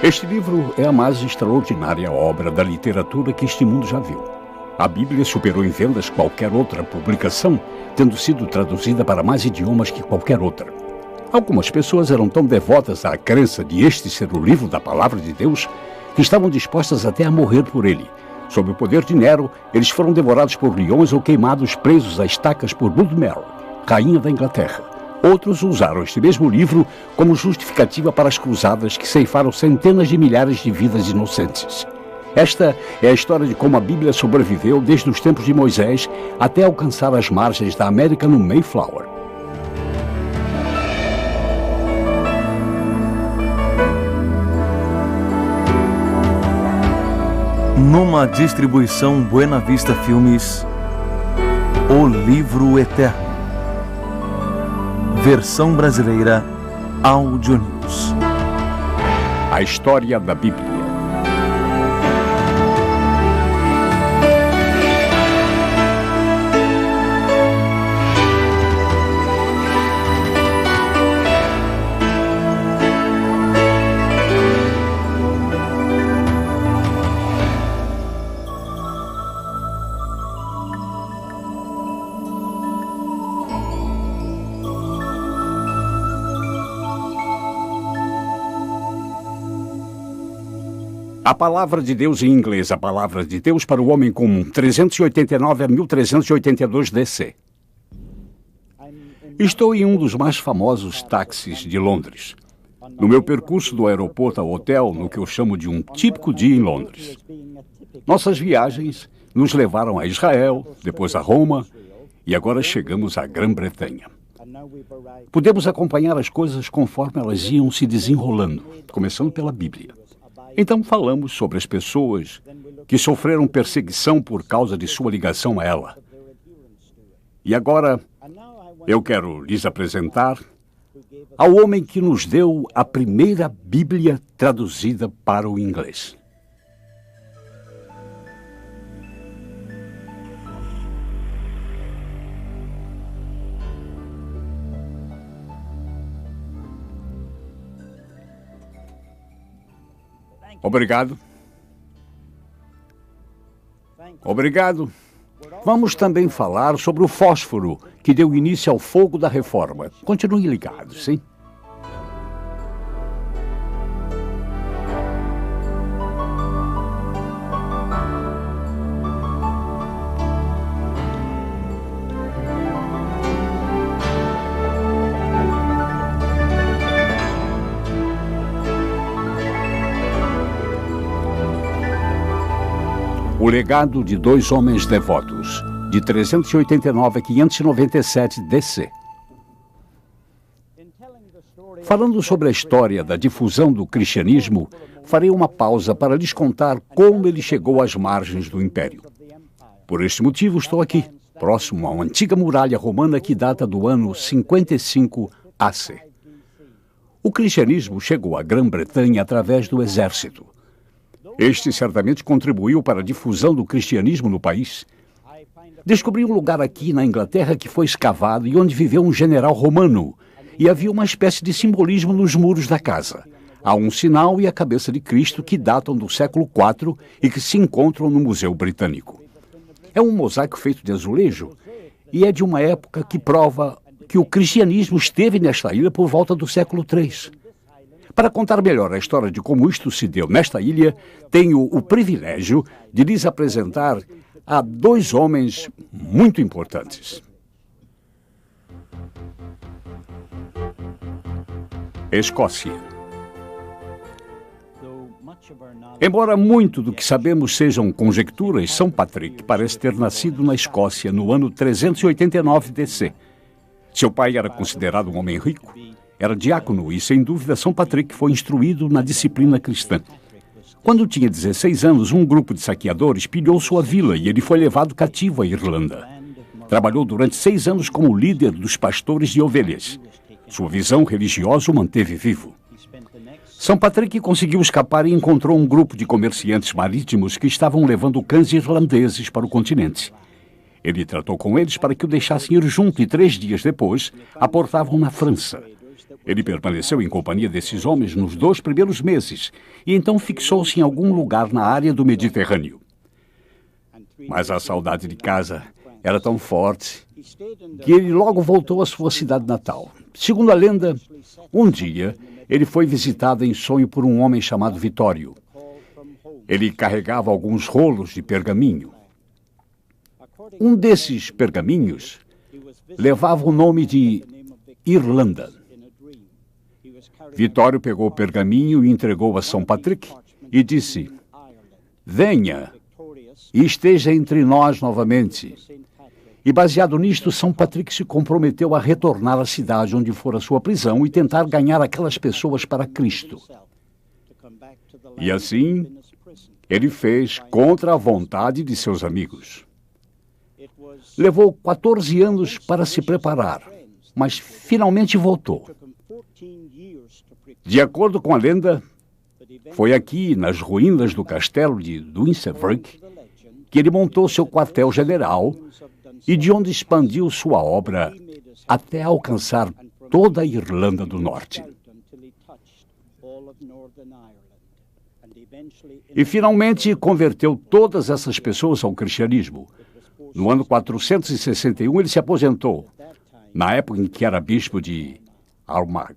Este livro é a mais extraordinária obra da literatura que este mundo já viu. A Bíblia superou em vendas qualquer outra publicação, tendo sido traduzida para mais idiomas que qualquer outra. Algumas pessoas eram tão devotas à crença de este ser o livro da Palavra de Deus que estavam dispostas até a morrer por ele. Sob o poder de Nero, eles foram devorados por leões ou queimados presos a estacas por Bloodmere, rainha da Inglaterra. Outros usaram este mesmo livro como justificativa para as cruzadas que ceifaram centenas de milhares de vidas inocentes. Esta é a história de como a Bíblia sobreviveu desde os tempos de Moisés até alcançar as margens da América no Mayflower. Numa distribuição Buena Vista Filmes, O Livro Eterno. Versão brasileira, Audio News. A história da Bíblia. A Palavra de Deus em inglês, a Palavra de Deus para o Homem Comum, 389 a 1382 DC. Estou em um dos mais famosos táxis de Londres. No meu percurso do aeroporto ao hotel, no que eu chamo de um típico dia em Londres. Nossas viagens nos levaram a Israel, depois a Roma e agora chegamos à Grã-Bretanha. Pudemos acompanhar as coisas conforme elas iam se desenrolando, começando pela Bíblia. Então falamos sobre as pessoas que sofreram perseguição por causa de sua ligação a ela. E agora eu quero lhes apresentar ao homem que nos deu a primeira Bíblia traduzida para o inglês. Obrigado. Obrigado. Vamos também falar sobre o fósforo que deu início ao fogo da reforma. Continue ligado, sim? O legado de dois homens devotos, de 389 a 597 DC. Falando sobre a história da difusão do cristianismo, farei uma pausa para lhes contar como ele chegou às margens do Império. Por este motivo estou aqui, próximo a uma antiga muralha romana que data do ano 55 AC. O cristianismo chegou à Grã-Bretanha através do exército. Este certamente contribuiu para a difusão do cristianismo no país. Descobri um lugar aqui na Inglaterra que foi escavado e onde viveu um general romano, e havia uma espécie de simbolismo nos muros da casa. Há um sinal e a cabeça de Cristo que datam do século IV e que se encontram no Museu Britânico. É um mosaico feito de azulejo e é de uma época que prova que o cristianismo esteve nesta ilha por volta do século III. Para contar melhor a história de como isto se deu nesta ilha, tenho o privilégio de lhes apresentar a dois homens muito importantes. Escócia. Embora muito do que sabemos sejam conjecturas, São Patrick parece ter nascido na Escócia no ano 389 DC. Seu pai era considerado um homem rico. Era diácono e, sem dúvida, São Patrick foi instruído na disciplina cristã. Quando tinha 16 anos, um grupo de saqueadores pilhou sua vila e ele foi levado cativo à Irlanda. Trabalhou durante 6 anos como líder dos pastores de ovelhas. Sua visão religiosa o manteve vivo. São Patrick conseguiu escapar e encontrou um grupo de comerciantes marítimos que estavam levando cães irlandeses para o continente. Ele tratou com eles para que o deixassem ir junto e 3 dias depois aportavam na França. Ele permaneceu em companhia desses homens nos 2 primeiros meses e então fixou-se em algum lugar na área do Mediterrâneo. Mas a saudade de casa era tão forte que ele logo voltou à sua cidade natal. Segundo a lenda, um dia ele foi visitado em sonho por um homem chamado Vitório. Ele carregava alguns rolos de pergaminho. Um desses pergaminhos levava o nome de Irlanda. Vitório pegou o pergaminho e entregou a São Patrick e disse: "Venha e esteja entre nós novamente." E baseado nisto, São Patrick se comprometeu a retornar à cidade onde fora sua prisão e tentar ganhar aquelas pessoas para Cristo. E assim, ele fez contra a vontade de seus amigos. Levou 14 anos para se preparar, mas finalmente voltou. De acordo com a lenda, foi aqui, nas ruínas do castelo de Dunstafrug, que ele montou seu quartel-general e de onde expandiu sua obra até alcançar toda a Irlanda do Norte. E finalmente converteu todas essas pessoas ao cristianismo. No ano 461 ele se aposentou, na época em que era bispo de Armagh.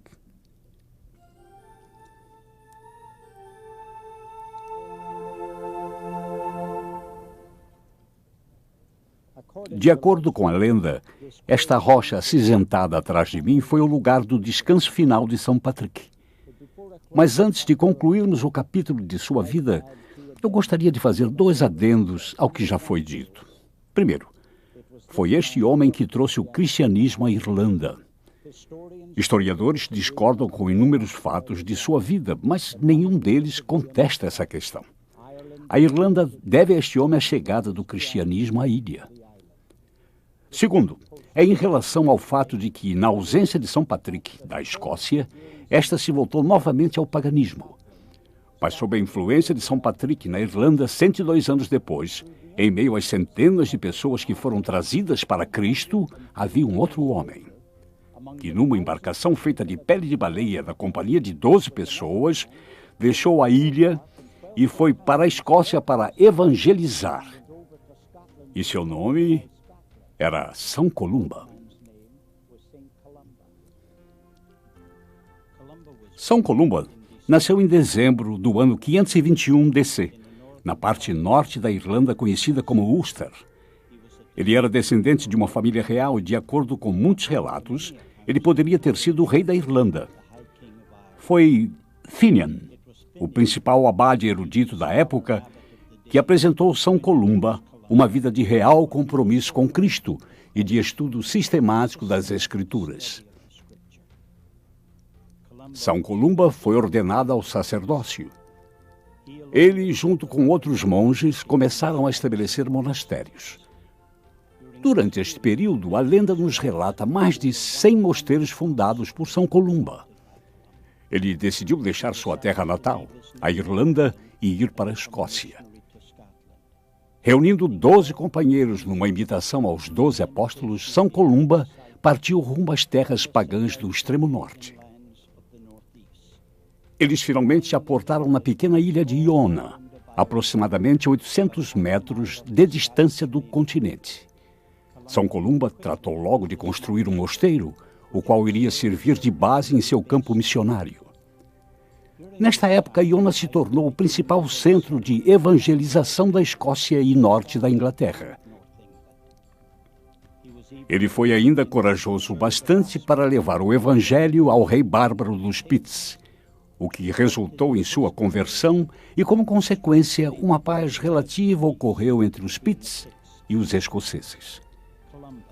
De acordo com a lenda, esta rocha acinzentada atrás de mim foi o lugar do descanso final de São Patrick. Mas antes de concluirmos o capítulo de sua vida, eu gostaria de fazer 2 adendos ao que já foi dito. Primeiro, foi este homem que trouxe o cristianismo à Irlanda. Historiadores discordam com inúmeros fatos de sua vida, mas nenhum deles contesta essa questão. A Irlanda deve a este homem a chegada do cristianismo à ilha. Segundo, é em relação ao fato de que, na ausência de São Patrick, da Escócia, esta se voltou novamente ao paganismo. Mas sob a influência de São Patrick na Irlanda, 102 anos depois, em meio às centenas de pessoas que foram trazidas para Cristo, havia um outro homem, que numa embarcação feita de pele de baleia da companhia de 12 pessoas, deixou a ilha e foi para a Escócia para evangelizar. E seu nome era São Columba. São Columba nasceu em dezembro do ano 521 DC, na parte norte da Irlanda conhecida como Ulster. Ele era descendente de uma família real e, de acordo com muitos relatos, ele poderia ter sido o rei da Irlanda. Foi Finian, o principal abade erudito da época, que apresentou São Columba uma vida de real compromisso com Cristo e de estudo sistemático das Escrituras. São Columba foi ordenado ao sacerdócio. Ele, junto com outros monges, começaram a estabelecer monastérios. Durante este período, a lenda nos relata mais de 100 mosteiros fundados por São Columba. Ele decidiu deixar sua terra natal, a Irlanda, e ir para a Escócia. Reunindo 12 companheiros numa imitação aos 12 apóstolos, São Columba partiu rumo às terras pagãs do extremo norte. Eles finalmente aportaram na pequena ilha de Iona, aproximadamente 800 metros de distância do continente. São Columba tratou logo de construir um mosteiro, o qual iria servir de base em seu campo missionário. Nesta época, Iona se tornou o principal centro de evangelização da Escócia e norte da Inglaterra. Ele foi ainda corajoso bastante para levar o evangelho ao rei bárbaro dos Picts, o que resultou em sua conversão e, como consequência, uma paz relativa ocorreu entre os Picts e os escoceses.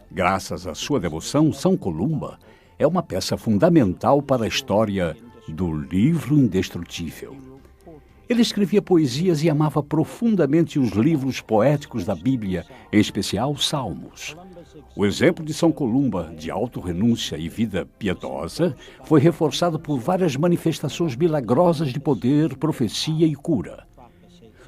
Graças à sua devoção, São Columba é uma peça fundamental para a história do livro indestrutível. Ele escrevia poesias e amava profundamente os livros poéticos da Bíblia, em especial os Salmos. O exemplo de São Columba, de autorrenúncia e vida piedosa, foi reforçado por várias manifestações milagrosas de poder, profecia e cura.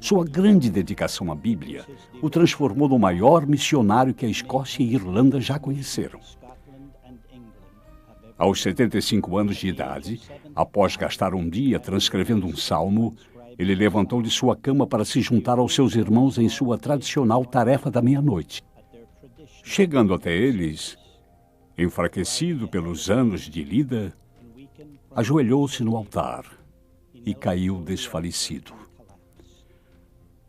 Sua grande dedicação à Bíblia o transformou no maior missionário que a Escócia e a Irlanda já conheceram. Aos 75 anos de idade, após gastar um dia transcrevendo um salmo, ele levantou de sua cama para se juntar aos seus irmãos em sua tradicional tarefa da meia-noite. Chegando até eles, enfraquecido pelos anos de lida, ajoelhou-se no altar e caiu desfalecido.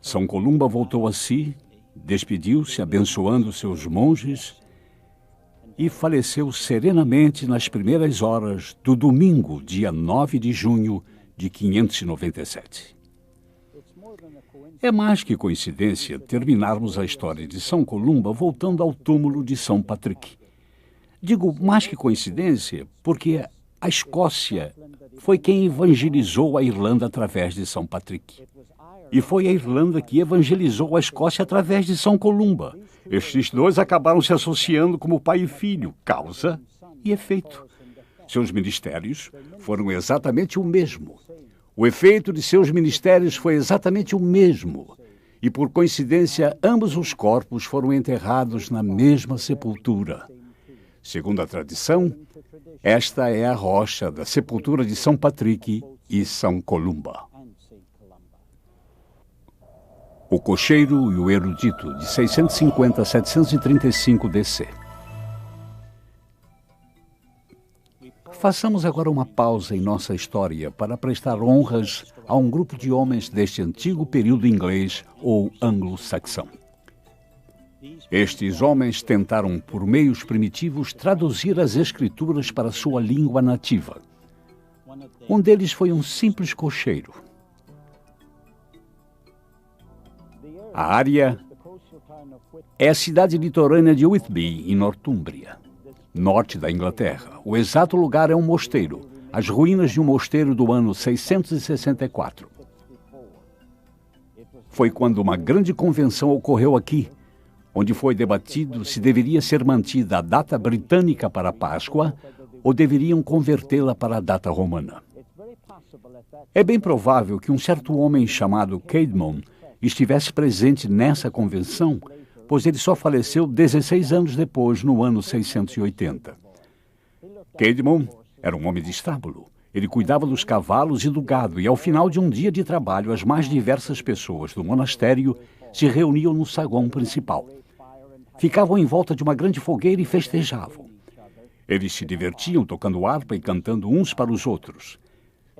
São Columba voltou a si, despediu-se abençoando seus monges e faleceu serenamente nas primeiras horas do domingo, dia 9 de junho de 597. É mais que coincidência terminarmos a história de São Columba voltando ao túmulo de São Patrick. Digo mais que coincidência porque a Escócia foi quem evangelizou a Irlanda através de São Patrick. E foi a Irlanda que evangelizou a Escócia através de São Columba. Estes dois acabaram se associando como pai e filho, causa e efeito. Seus ministérios foram exatamente o mesmo. O efeito de seus ministérios foi exatamente o mesmo. E, por coincidência, ambos os corpos foram enterrados na mesma sepultura. Segundo a tradição, esta é a rocha da sepultura de São Patrick e São Columba. O Cocheiro e o Erudito, de 650 a 735 DC. Façamos agora uma pausa em nossa história para prestar honras a um grupo de homens deste antigo período inglês ou anglo-saxão. Estes homens tentaram, por meios primitivos, traduzir as escrituras para sua língua nativa. Um deles foi um simples cocheiro. A área é a cidade litorânea de Whitby, em Nortúmbria, norte da Inglaterra. O exato lugar é um mosteiro, as ruínas de um mosteiro do ano 664. Foi quando uma grande convenção ocorreu aqui, onde foi debatido se deveria ser mantida a data britânica para a Páscoa ou deveriam convertê-la para a data romana. É bem provável que um certo homem chamado Caedmon estivesse presente nessa convenção, pois ele só faleceu 16 anos depois, no ano 680. Caedmon era um homem de estábulo. Ele cuidava dos cavalos e do gado, e ao final de um dia de trabalho, as mais diversas pessoas do monastério se reuniam no saguão principal. Ficavam em volta de uma grande fogueira e festejavam. Eles se divertiam tocando harpa e cantando uns para os outros.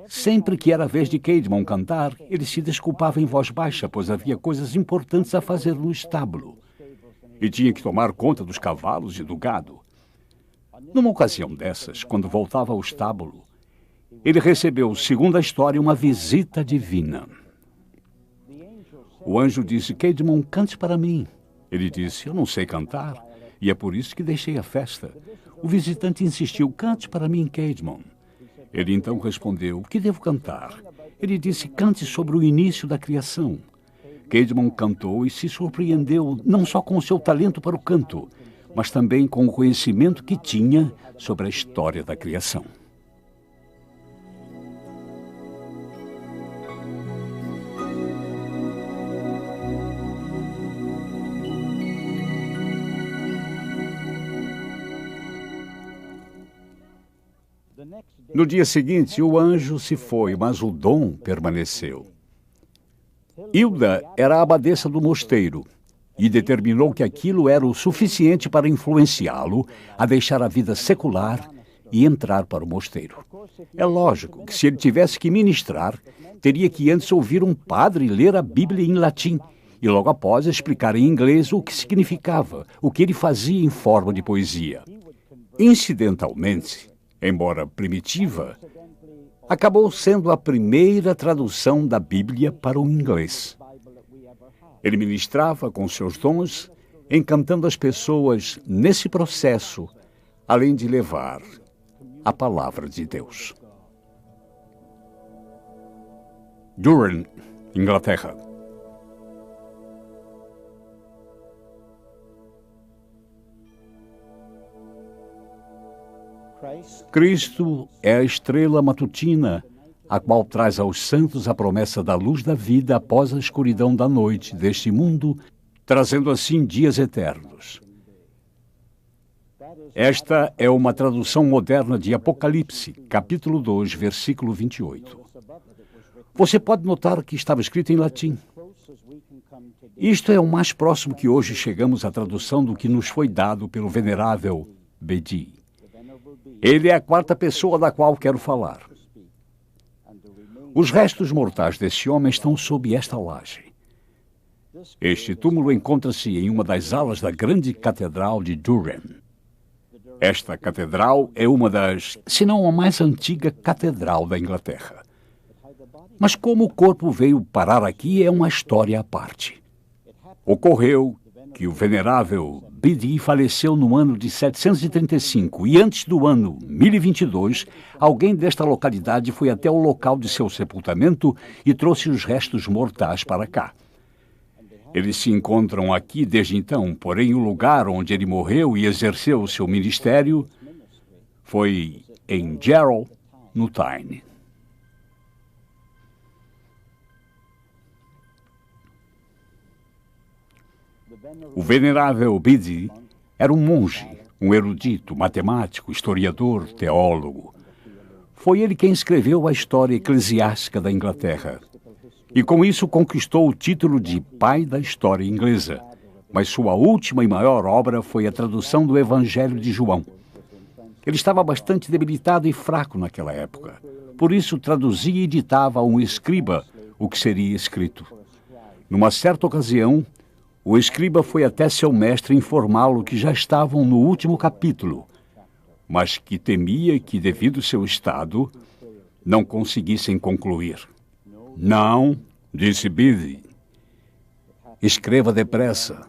Sempre que era a vez de Caedmon cantar, ele se desculpava em voz baixa, pois havia coisas importantes a fazer no estábulo. E tinha que tomar conta dos cavalos e do gado. Numa ocasião dessas, quando voltava ao estábulo, ele recebeu, segundo a história, uma visita divina. O anjo disse: Caedmon, cante para mim. Ele disse: eu não sei cantar, e é por isso que deixei a festa. O visitante insistiu: cante para mim, Caedmon. Ele então respondeu: o que devo cantar? Ele disse: cante sobre o início da criação. Caedmon cantou e se surpreendeu não só com o seu talento para o canto, mas também com o conhecimento que tinha sobre a história da criação. No dia seguinte, o anjo se foi, mas o dom permaneceu. Hilda era a abadesa do mosteiro e determinou que aquilo era o suficiente para influenciá-lo a deixar a vida secular e entrar para o mosteiro. É lógico que se ele tivesse que ministrar, teria que antes ouvir um padre ler a Bíblia em latim e logo após explicar em inglês o que significava, o que ele fazia em forma de poesia. Incidentalmente, embora primitiva, acabou sendo a primeira tradução da Bíblia para o inglês. Ele ministrava com seus dons, encantando as pessoas nesse processo, além de levar a palavra de Deus. Durham, Inglaterra. Cristo é a estrela matutina, a qual traz aos santos a promessa da luz da vida após a escuridão da noite deste mundo, trazendo assim dias eternos. Esta é uma tradução moderna de Apocalipse, capítulo 2, versículo 28. Você pode notar que estava escrito em latim. Isto é o mais próximo que hoje chegamos à tradução do que nos foi dado pelo venerável Bedi. Ele é a quarta pessoa da qual quero falar. Os restos mortais desse homem estão sob esta laje. Este túmulo encontra-se em uma das alas da grande catedral de Durham. Esta catedral é uma das, se não a mais antiga catedral da Inglaterra. Mas como o corpo veio parar aqui é uma história à parte. Ocorreu que o venerável Bedi faleceu no ano de 735 e antes do ano 1022, alguém desta localidade foi até o local de seu sepultamento e trouxe os restos mortais para cá. Eles se encontram aqui desde então, porém o lugar onde ele morreu e exerceu o seu ministério foi em Jarrow, no Tyne. O venerável Bedi era um monge, um erudito, matemático, historiador, teólogo. Foi ele quem escreveu a história eclesiástica da Inglaterra. E com isso conquistou o título de pai da história inglesa. Mas sua última e maior obra foi a tradução do Evangelho de João. Ele estava bastante debilitado e fraco naquela época. Por isso traduzia e ditava a um escriba o que seria escrito. Numa certa ocasião, o escriba foi até seu mestre informá-lo que já estavam no último capítulo, mas que temia que, devido ao seu estado, não conseguissem concluir. Não, disse Bedi. Escreva depressa.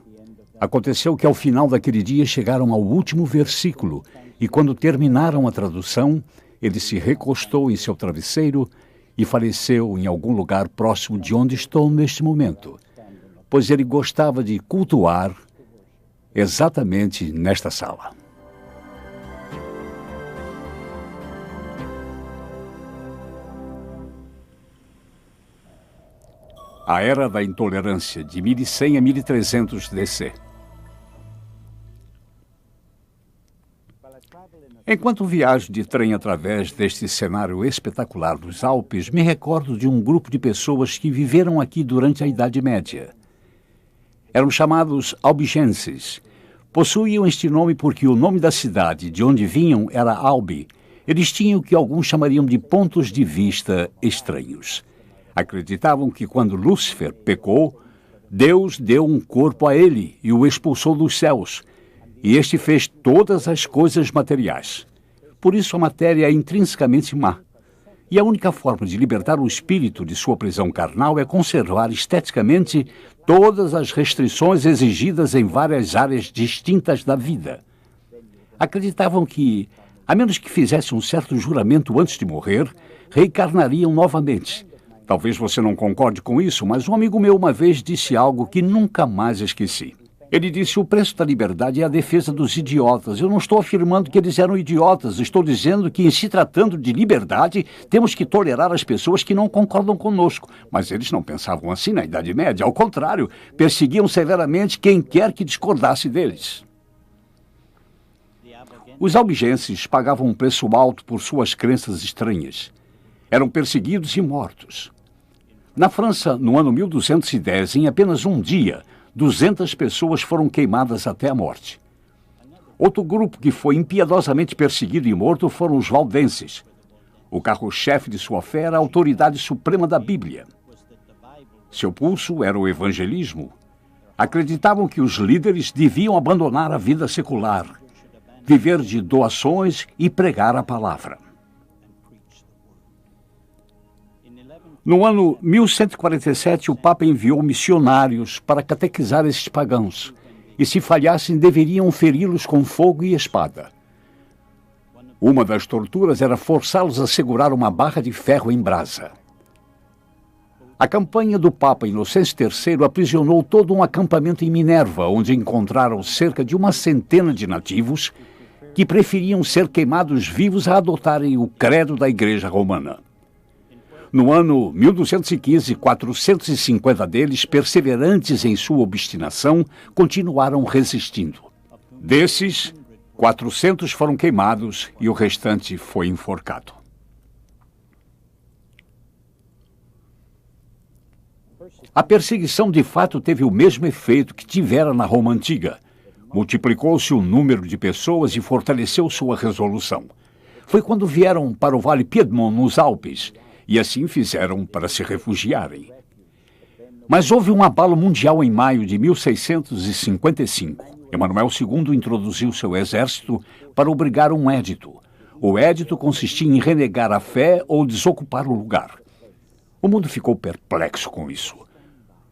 Aconteceu que ao final daquele dia chegaram ao último versículo e quando terminaram a tradução, ele se recostou em seu travesseiro e faleceu em algum lugar próximo de onde estou neste momento, pois ele gostava de cultuar exatamente nesta sala. A Era da Intolerância, de 1100 a 1300 DC. Enquanto viajo de trem através deste cenário espetacular dos Alpes, me recordo de um grupo de pessoas que viveram aqui durante a Idade Média. Eram chamados albigenses. Possuíam este nome porque o nome da cidade de onde vinham era Albi. Eles tinham o que alguns chamariam de pontos de vista estranhos. Acreditavam que quando Lúcifer pecou, Deus deu um corpo a ele e o expulsou dos céus. E este fez todas as coisas materiais. Por isso a matéria é intrinsecamente má. E a única forma de libertar o espírito de sua prisão carnal é conservar esteticamente todas as restrições exigidas em várias áreas distintas da vida. Acreditavam que, a menos que fizesse um certo juramento antes de morrer, reencarnariam novamente. Talvez você não concorde com isso, mas um amigo meu uma vez disse algo que nunca mais esqueci. Ele disse: o preço da liberdade é a defesa dos idiotas. Eu não estou afirmando que eles eram idiotas. Estou dizendo que, em se tratando de liberdade, temos que tolerar as pessoas que não concordam conosco. Mas eles não pensavam assim na Idade Média. Ao contrário, perseguiam severamente quem quer que discordasse deles. Os albigenses pagavam um preço alto por suas crenças estranhas. Eram perseguidos e mortos. Na França, no ano 1210, em apenas um dia, 200 pessoas foram queimadas até a morte. Outro grupo que foi impiedosamente perseguido e morto foram os valdenses. O carro-chefe de sua fé era a autoridade suprema da Bíblia. Seu pulso era o evangelismo. Acreditavam que os líderes deviam abandonar a vida secular, viver de doações e pregar a palavra. No ano 1147, o Papa enviou missionários para catequizar esses pagãos, e se falhassem, deveriam feri-los com fogo e espada. Uma das torturas era forçá-los a segurar uma barra de ferro em brasa. A campanha do Papa Inocêncio III aprisionou todo um acampamento em Minerva, onde encontraram cerca de 100 de nativos que preferiam ser queimados vivos a adotarem o credo da Igreja Romana. No ano 1215, 450 deles, perseverantes em sua obstinação, continuaram resistindo. Desses, 400 foram queimados e o restante foi enforcado. A perseguição, de fato, teve o mesmo efeito que tivera na Roma Antiga. Multiplicou-se o número de pessoas e fortaleceu sua resolução. Foi quando vieram para o Vale Piedmont, nos Alpes, e assim fizeram para se refugiarem. Mas houve um abalo mundial em maio de 1655. Emanuel II introduziu seu exército para obrigar um édito. O édito consistia em renegar a fé ou desocupar o lugar. O mundo ficou perplexo com isso.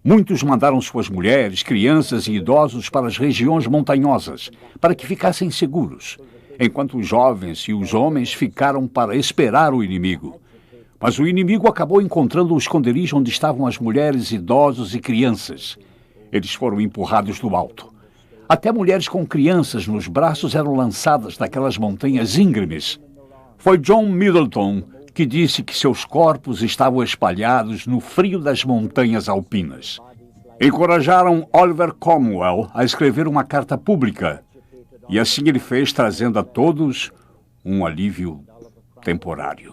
Muitos mandaram suas mulheres, crianças e idosos para as regiões montanhosas, para que ficassem seguros, enquanto os jovens e os homens ficaram para esperar o inimigo. Mas o inimigo acabou encontrando o esconderijo onde estavam as mulheres, idosos e crianças. Eles foram empurrados do alto. Até mulheres com crianças nos braços eram lançadas daquelas montanhas íngremes. Foi John Middleton que disse que seus corpos estavam espalhados no frio das montanhas alpinas. Encorajaram Oliver Cromwell a escrever uma carta pública, e assim ele fez, trazendo a todos um alívio temporário.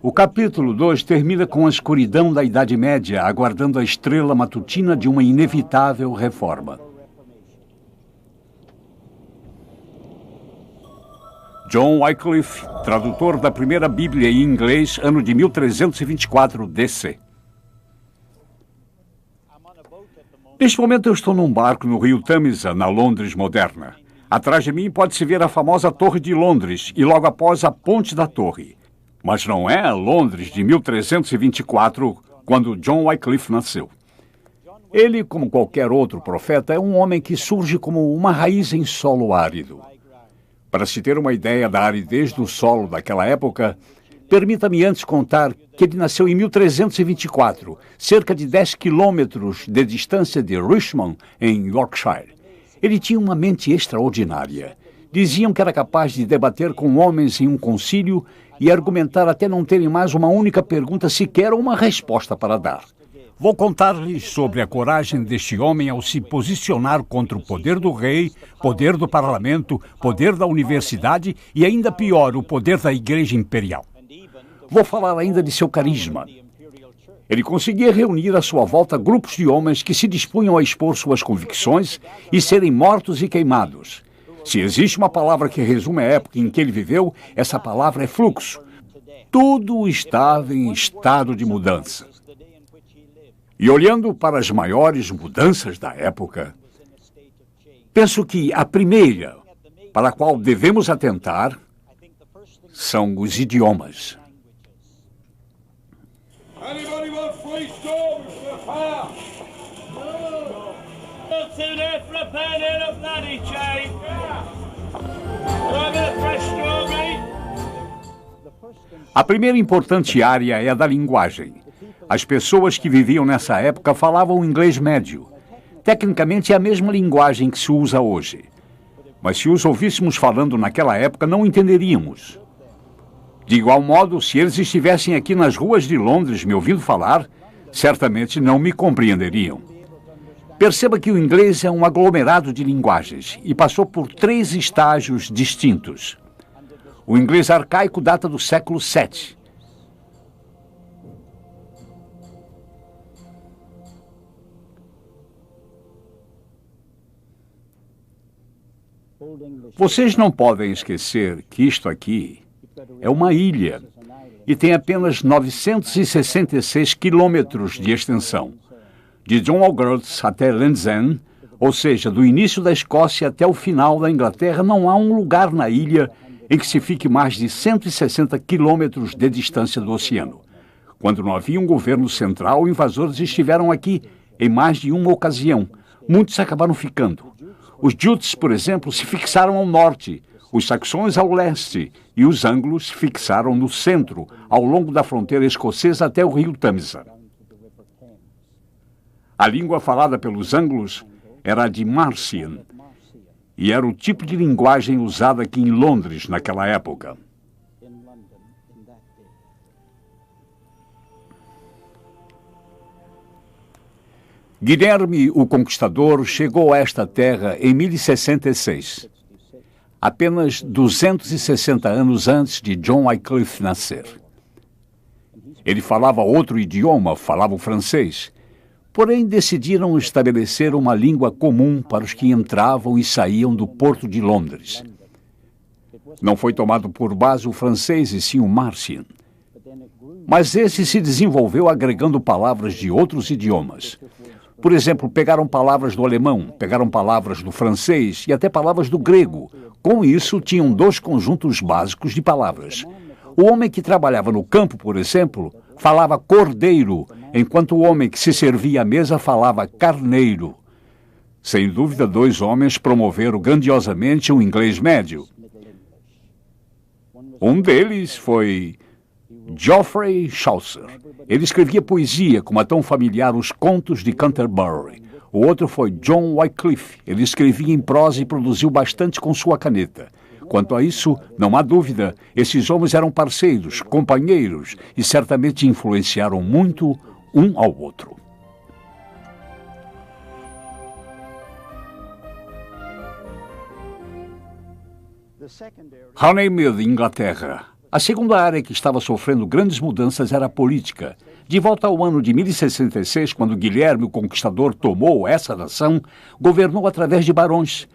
O capítulo 2 termina com a escuridão da Idade Média, aguardando a estrela matutina de uma inevitável reforma. John Wycliffe, tradutor da primeira Bíblia em inglês, ano de 1324 DC. Neste momento eu estou num barco no rio Tâmisa, na Londres moderna. Atrás de mim pode-se ver a famosa Torre de Londres e logo após a Ponte da Torre. Mas não é a Londres de 1324, quando John Wycliffe nasceu. Ele, como qualquer outro profeta, é um homem que surge como uma raiz em solo árido. Para se ter uma ideia da aridez do solo daquela época, permita-me antes contar que ele nasceu em 1324, cerca de 10 quilômetros de distância de Richmond, em Yorkshire. Ele tinha uma mente extraordinária. Diziam que era capaz de debater com homens em um concílio e argumentar até não terem mais uma única pergunta sequer ou uma resposta para dar. Vou contar-lhes sobre a coragem deste homem ao se posicionar contra o poder do rei, poder do parlamento, poder da universidade e, ainda pior, o poder da Igreja Imperial. Vou falar ainda de seu carisma. Ele conseguia reunir à sua volta grupos de homens que se dispunham a expor suas convicções e serem mortos e queimados. Se existe uma palavra que resume a época em que ele viveu, essa palavra é fluxo. Tudo estava em estado de mudança. E olhando para as maiores mudanças da época, penso que a primeira, para a qual devemos atentar, são os idiomas. A primeira importante área é a da linguagem. As pessoas que viviam nessa época falavam inglês médio. Tecnicamente é a mesma linguagem que se usa hoje. Mas se os ouvíssemos falando naquela época, não entenderíamos. De igual modo, se eles estivessem aqui nas ruas de Londres me ouvindo falar, certamente não me compreenderiam. Perceba que o inglês é um aglomerado de linguagens e passou por 3 estágios distintos. O inglês arcaico data do século VII. Vocês não podem esquecer que isto aqui é uma ilha e tem apenas 966 quilômetros de extensão. De John O'Groats até Land's End, ou seja, do início da Escócia até o final da Inglaterra, não há um lugar na ilha em que se fique mais de 160 quilômetros de distância do oceano. Quando não havia um governo central, invasores estiveram aqui em mais de uma ocasião. Muitos acabaram ficando. Os Jutes, por exemplo, se fixaram ao norte, os saxões ao leste e os anglos se fixaram no centro, ao longo da fronteira escocesa até o rio Tâmisa. A língua falada pelos anglos era a de Marcian, e era o tipo de linguagem usada aqui em Londres naquela época. Guilherme, o Conquistador, chegou a esta terra em 1066, apenas 260 anos antes de John Wycliffe nascer. Ele falava outro idioma, falava o francês, porém decidiram estabelecer uma língua comum para os que entravam e saíam do porto de Londres. Não foi tomado por base o francês e sim o Marcian, mas esse se desenvolveu agregando palavras de outros idiomas. Por exemplo, pegaram palavras do alemão, pegaram palavras do francês e até palavras do grego. Com isso, tinham 2 conjuntos básicos de palavras. O homem que trabalhava no campo, por exemplo, falava cordeiro, enquanto o homem que se servia à mesa falava carneiro. Sem dúvida, 2 homens promoveram grandiosamente o inglês médio. Um deles foi Geoffrey Chaucer. Ele escrevia poesia, como é tão familiar os contos de Canterbury. O outro foi John Wycliffe. Ele escrevia em prosa e produziu bastante com sua caneta. Quanto a isso, não há dúvida, esses homens eram parceiros, companheiros e certamente influenciaram muito um ao outro. Runnymede, Inglaterra. A segunda área que estava sofrendo grandes mudanças era a política. De volta ao ano de 1066, quando Guilherme o Conquistador tomou essa nação, governou através de barões.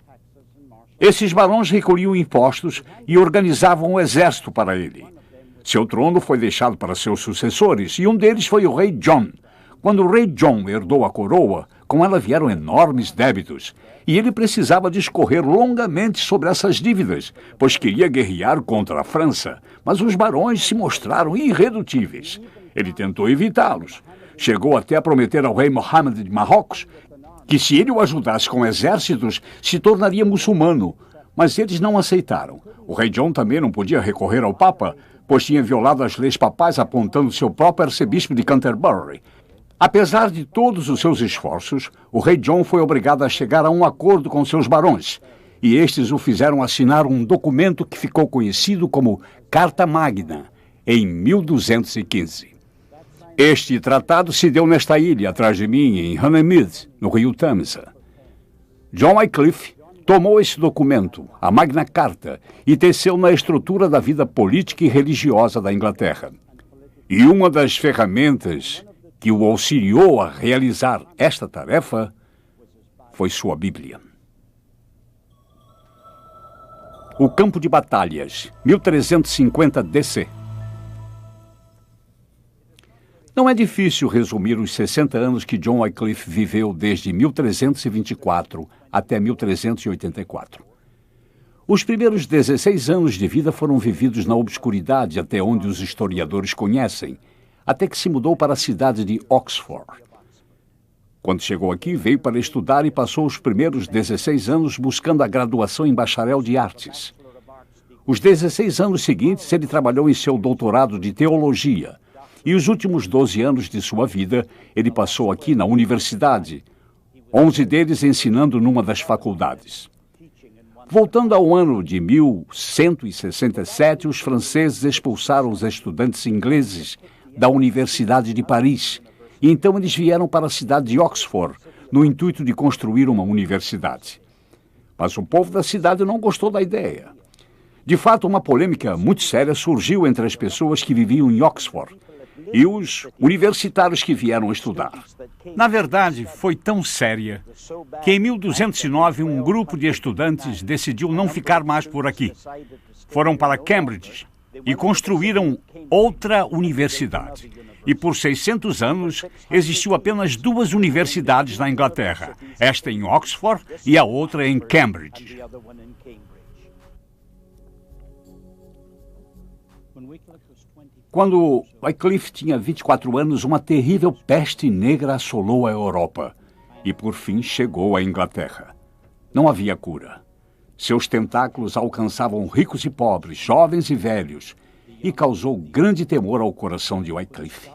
Esses barões recolhiam impostos e organizavam um exército para ele. Seu trono foi deixado para seus sucessores, e um deles foi o rei John. Quando o rei John herdou a coroa, com ela vieram enormes débitos, e ele precisava discorrer longamente sobre essas dívidas, pois queria guerrear contra a França, mas os barões se mostraram irredutíveis. Ele tentou evitá-los. Chegou até a prometer ao rei Mohammed de Marrocos que, se ele o ajudasse com exércitos, se tornaria muçulmano, mas eles não aceitaram. O rei John também não podia recorrer ao Papa, pois tinha violado as leis papais apontando seu próprio arcebispo de Canterbury. Apesar de todos os seus esforços, o rei John foi obrigado a chegar a um acordo com seus barões, e estes o fizeram assinar um documento que ficou conhecido como Carta Magna, em 1215. Este tratado se deu nesta ilha, atrás de mim, em Runnymede, no rio Tâmisa. John Wycliffe tomou esse documento, a Magna Carta, e teceu na estrutura da vida política e religiosa da Inglaterra. E uma das ferramentas que o auxiliou a realizar esta tarefa foi sua Bíblia. O campo de batalhas, 1350 DC. Não é difícil resumir os 60 anos que John Wycliffe viveu desde 1324 até 1384. Os primeiros 16 anos de vida foram vividos na obscuridade, até onde os historiadores conhecem, até que se mudou para a cidade de Oxford. Quando chegou aqui, veio para estudar e passou os primeiros 16 anos buscando a graduação em bacharel de artes. Os 16 anos seguintes, ele trabalhou em seu doutorado de teologia, e os últimos 12 anos de sua vida, ele passou aqui na universidade, 11 deles ensinando numa das faculdades. Voltando ao ano de 1167, os franceses expulsaram os estudantes ingleses da Universidade de Paris, e então eles vieram para a cidade de Oxford, no intuito de construir uma universidade. Mas o povo da cidade não gostou da ideia. De fato, uma polêmica muito séria surgiu entre as pessoas que viviam em Oxford e os universitários que vieram estudar. Na verdade, foi tão séria que em 1209 um grupo de estudantes decidiu não ficar mais por aqui. Foram para Cambridge e construíram outra universidade. E por 600 anos existiu apenas 2 universidades na Inglaterra, esta em Oxford e a outra em Cambridge. Quando Wycliffe tinha 24 anos, uma terrível peste negra assolou a Europa e, por fim, chegou à Inglaterra. Não havia cura. Seus tentáculos alcançavam ricos e pobres, jovens e velhos, e causou grande temor ao coração de Wycliffe.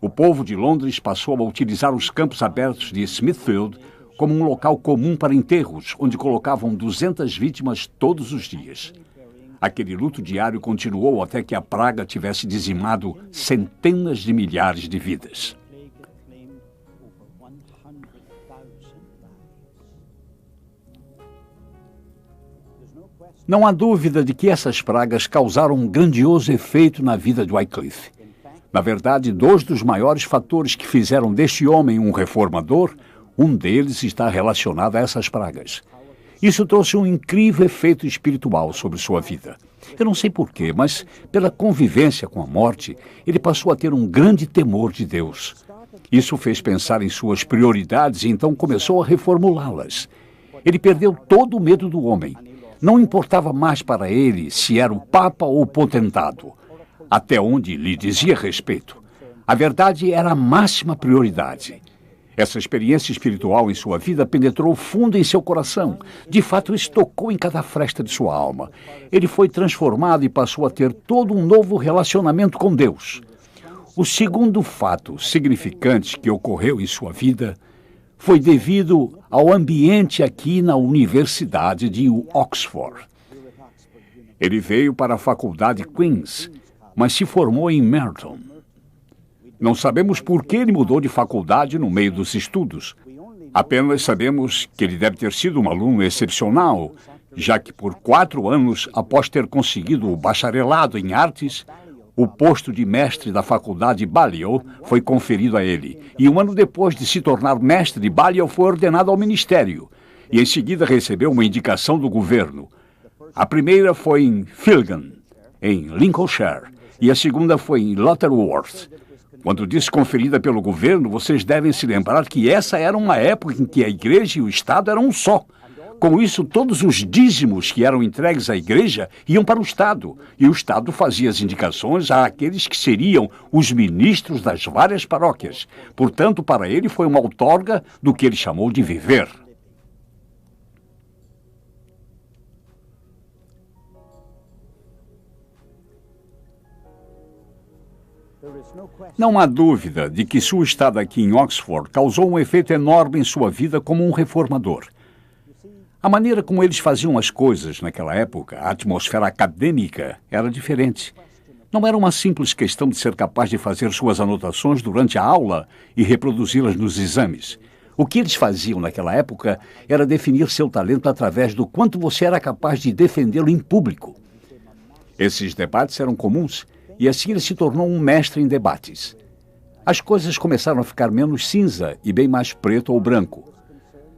O povo de Londres passou a utilizar os campos abertos de Smithfield como um local comum para enterros, onde colocavam 200 vítimas todos os dias. Aquele luto diário continuou até que a praga tivesse dizimado centenas de milhares de vidas. Não há dúvida de que essas pragas causaram um grandioso efeito na vida de Wycliffe. Na verdade, dois dos maiores fatores que fizeram deste homem um reformador, um deles está relacionado a essas pragas. Isso trouxe um incrível efeito espiritual sobre sua vida. Eu não sei porquê, mas pela convivência com a morte, ele passou a ter um grande temor de Deus. Isso fez pensar em suas prioridades e então começou a reformulá-las. Ele perdeu todo o medo do homem. Não importava mais para ele se era o Papa ou o Potentado, até onde lhe dizia respeito. A verdade era a máxima prioridade. Essa experiência espiritual em sua vida penetrou fundo em seu coração. De fato, isso tocou em cada fresta de sua alma. Ele foi transformado e passou a ter todo um novo relacionamento com Deus. O segundo fato significante que ocorreu em sua vida foi devido ao ambiente aqui na Universidade de Oxford. Ele veio para a Faculdade Queen's, mas se formou em Merton. Não sabemos por que ele mudou de faculdade no meio dos estudos. Apenas sabemos que ele deve ter sido um aluno excepcional, já que por 4 anos, após ter conseguido o bacharelado em artes, o posto de mestre da faculdade Balliol foi conferido a ele. E 1 ano depois de se tornar mestre de Balliol, foi ordenado ao ministério. E em seguida recebeu uma indicação do governo. A primeira foi em Filgan, em Lincolnshire, e a segunda foi em Lutterworth. Quando disse conferida pelo governo, vocês devem se lembrar que essa era uma época em que a igreja e o Estado eram um só. Com isso, todos os dízimos que eram entregues à igreja iam para o Estado, e o Estado fazia as indicações àqueles que seriam os ministros das várias paróquias. Portanto, para ele foi uma outorga do que ele chamou de viver. Não há dúvida de que sua estada aqui em Oxford causou um efeito enorme em sua vida como um reformador. A maneira como eles faziam as coisas naquela época, a atmosfera acadêmica, era diferente. Não era uma simples questão de ser capaz de fazer suas anotações durante a aula e reproduzi-las nos exames. O que eles faziam naquela época era definir seu talento através do quanto você era capaz de defendê-lo em público. Esses debates eram comuns e assim ele se tornou um mestre em debates. As coisas começaram a ficar menos cinza e bem mais preto ou branco.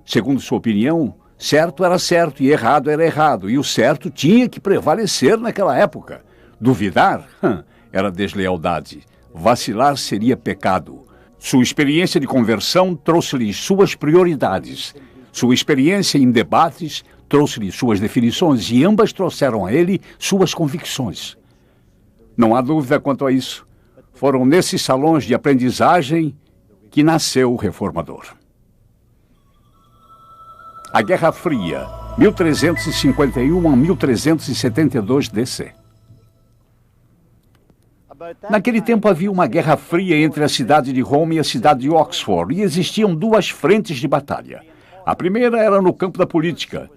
Segundo sua opinião, certo era certo e errado era errado, e o certo tinha que prevalecer naquela época. Duvidar era deslealdade. Vacilar seria pecado. Sua experiência de conversão trouxe-lhe suas prioridades. Sua experiência em debates trouxe-lhe suas definições e ambas trouxeram a ele suas convicções. Não há dúvida quanto a isso. Foram nesses salões de aprendizagem que nasceu o reformador. A Guerra Fria, 1351 a 1372 DC. Naquele tempo havia uma guerra fria entre a cidade de Roma e a cidade de Oxford, e existiam 2 frentes de batalha. A primeira era no campo da política.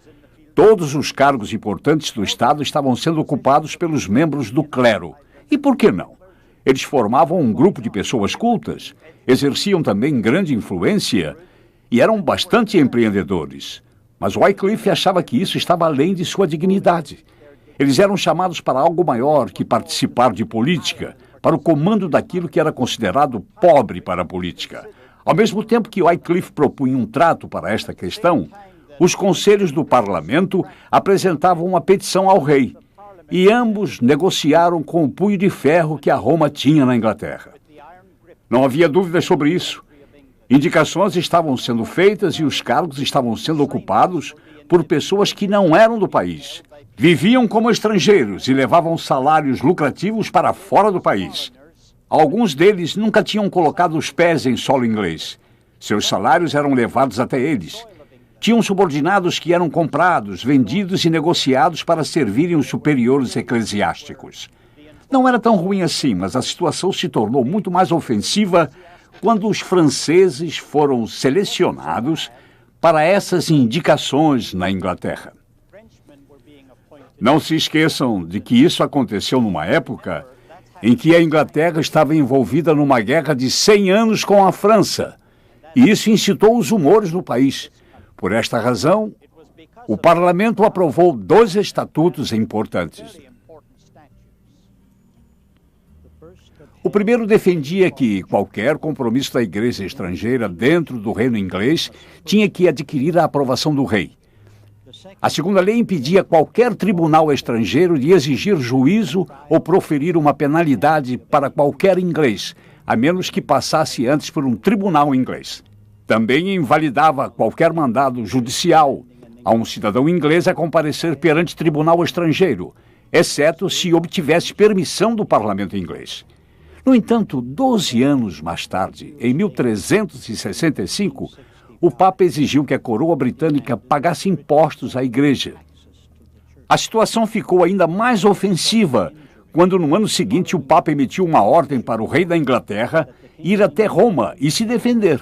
Todos os cargos importantes do Estado estavam sendo ocupados pelos membros do clero. E por que não? Eles formavam um grupo de pessoas cultas, exerciam também grande influência e eram bastante empreendedores. Mas Wycliffe achava que isso estava além de sua dignidade. Eles eram chamados para algo maior que participar de política, para o comando daquilo que era considerado pobre para a política. Ao mesmo tempo que Wycliffe propunha um trato para esta questão, os conselhos do parlamento apresentavam uma petição ao rei, e ambos negociaram com o punho de ferro que a Roma tinha na Inglaterra. Não havia dúvidas sobre isso. Indicações estavam sendo feitas e os cargos estavam sendo ocupados por pessoas que não eram do país. Viviam como estrangeiros e levavam salários lucrativos para fora do país. Alguns deles nunca tinham colocado os pés em solo inglês. Seus salários eram levados até eles. Tinham subordinados que eram comprados, vendidos e negociados para servirem os superiores eclesiásticos. Não era tão ruim assim, mas a situação se tornou muito mais ofensiva quando os franceses foram selecionados para essas indicações na Inglaterra. Não se esqueçam de que isso aconteceu numa época em que a Inglaterra estava envolvida numa guerra de 100 anos com a França. e isso incitou os humores no país. Por esta razão, o parlamento aprovou 2 estatutos importantes. O primeiro defendia que qualquer compromisso da igreja estrangeira dentro do reino inglês tinha que adquirir a aprovação do rei. A segunda lei impedia qualquer tribunal estrangeiro de exigir juízo ou proferir uma penalidade para qualquer inglês, a menos que passasse antes por um tribunal inglês. Também invalidava qualquer mandado judicial a um cidadão inglês a comparecer perante tribunal estrangeiro, exceto se obtivesse permissão do parlamento inglês. No entanto, 12 anos mais tarde, em 1365, o Papa exigiu que a coroa britânica pagasse impostos à igreja. A situação ficou ainda mais ofensiva quando, no ano seguinte, o Papa emitiu uma ordem para o rei da Inglaterra ir até Roma e se defender.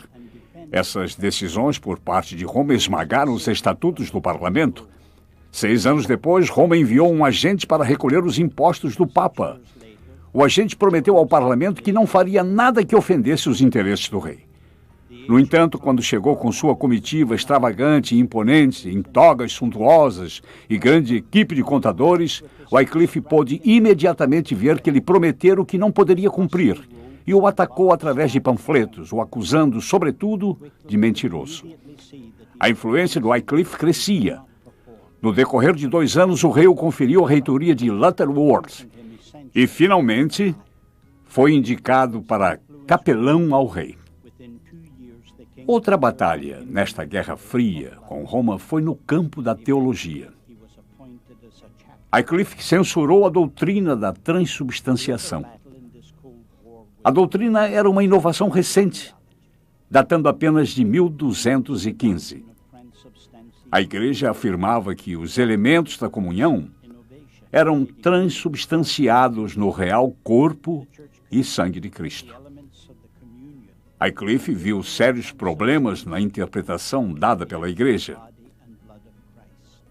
Essas decisões por parte de Roma esmagaram os estatutos do parlamento. 6 anos depois, Roma enviou um agente para recolher os impostos do Papa. O agente prometeu ao parlamento que não faria nada que ofendesse os interesses do rei. No entanto, quando chegou com sua comitiva extravagante e imponente, em togas suntuosas e grande equipe de contadores, Wycliffe pôde imediatamente ver que ele prometera o que não poderia cumprir e o atacou através de panfletos, o acusando, sobretudo, de mentiroso. A influência do Wycliffe crescia. No decorrer de 2 anos, o rei o conferiu a reitoria de Lutterworth e, finalmente, foi indicado para capelão ao rei. Outra batalha nesta Guerra Fria com Roma foi no campo da teologia. Wycliffe censurou a doutrina da transubstanciação. A doutrina era uma inovação recente, datando apenas de 1215. A igreja afirmava que os elementos da comunhão eram transubstanciados no real corpo e sangue de Cristo. Wycliffe viu sérios problemas na interpretação dada pela igreja.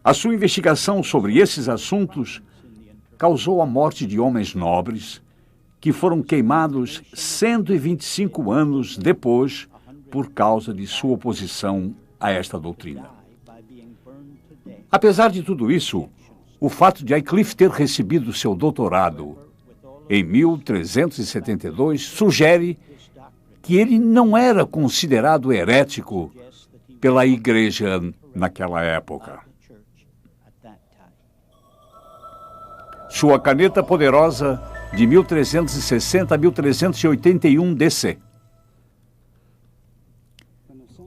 A sua investigação sobre esses assuntos causou a morte de homens nobres que foram queimados 125 anos depois por causa de sua oposição a esta doutrina. Apesar de tudo isso, o fato de Wycliffe ter recebido seu doutorado em 1372 sugere que ele não era considerado herético pela igreja naquela época. Sua caneta poderosa de 1360 a 1381 DC.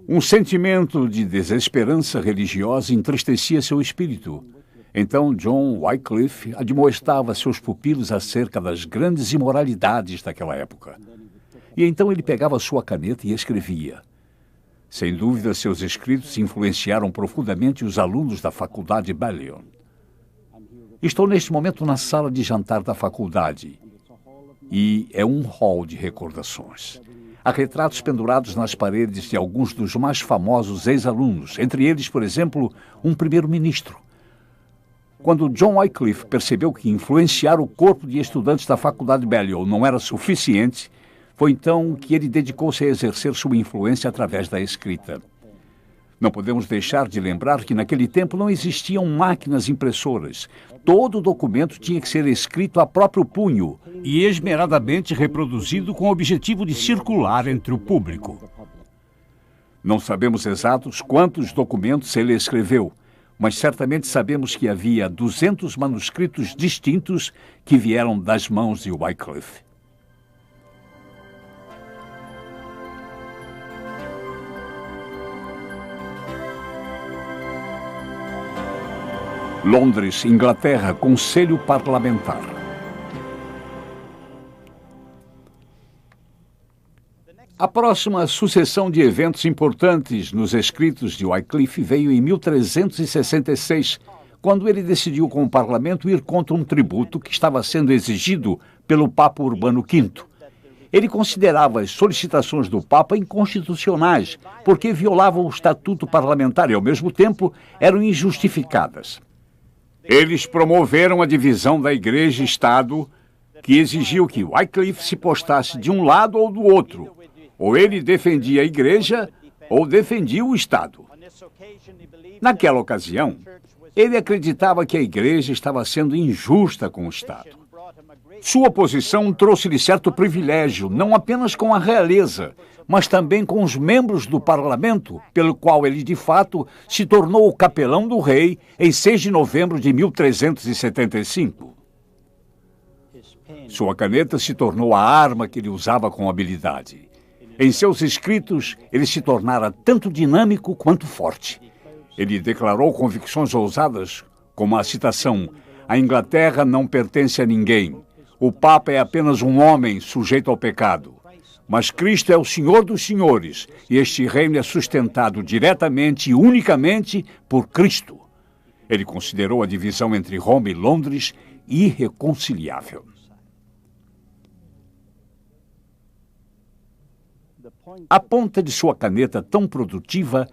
Um sentimento de desesperança religiosa entristecia seu espírito. Então, John Wycliffe admoestava seus pupilos acerca das grandes imoralidades daquela época. E então ele pegava sua caneta e escrevia. Sem dúvida, seus escritos influenciaram profundamente os alunos da faculdade Balliol. Estou neste momento na sala de jantar da faculdade e é um hall de recordações. Há retratos pendurados nas paredes de alguns dos mais famosos ex-alunos, entre eles, por exemplo, um primeiro-ministro. Quando John Wycliffe percebeu que influenciar o corpo de estudantes da faculdade Balliol não era suficiente, foi então que ele dedicou-se a exercer sua influência através da escrita. Não podemos deixar de lembrar que naquele tempo não existiam máquinas impressoras. Todo documento tinha que ser escrito a próprio punho e esmeradamente reproduzido com o objetivo de circular entre o público. Não sabemos exatos quantos documentos ele escreveu, mas certamente sabemos que havia 200 manuscritos distintos que vieram das mãos de Wycliffe. Londres, Inglaterra, Conselho Parlamentar. A próxima sucessão de eventos importantes nos escritos de Wycliffe veio em 1366, quando ele decidiu com o parlamento ir contra um tributo que estava sendo exigido pelo Papa Urbano V. Ele considerava as solicitações do Papa inconstitucionais, porque violavam o estatuto parlamentar e, ao mesmo tempo, eram injustificadas. Eles promoveram a divisão da Igreja e Estado, que exigiu que Wycliffe se postasse de um lado ou do outro. Ou ele defendia a Igreja, ou defendia o Estado. Naquela ocasião, ele acreditava que a Igreja estava sendo injusta com o Estado. Sua posição trouxe-lhe certo privilégio, não apenas com a realeza, mas também com os membros do parlamento, pelo qual ele, de fato, se tornou o capelão do rei em 6 de novembro de 1375. Sua caneta se tornou a arma que ele usava com habilidade. Em seus escritos, ele se tornara tanto dinâmico quanto forte. Ele declarou convicções ousadas, como a citação: "A Inglaterra não pertence a ninguém. O Papa é apenas um homem sujeito ao pecado. Mas Cristo é o Senhor dos senhores, e este reino é sustentado diretamente e unicamente por Cristo." Ele considerou a divisão entre Roma e Londres irreconciliável. A ponta de sua caneta, tão produtiva,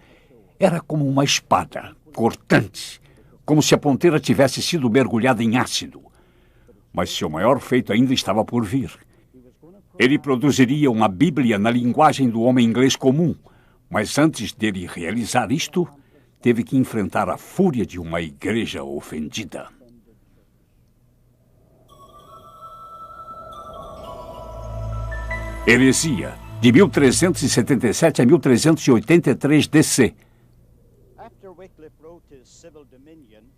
era como uma espada, cortante, como se a ponteira tivesse sido mergulhada em ácido. Mas seu maior feito ainda estava por vir. Ele produziria uma Bíblia na linguagem do homem inglês comum, mas antes dele realizar isto, teve que enfrentar a fúria de uma igreja ofendida. Heresia, de 1377 a 1383 DC.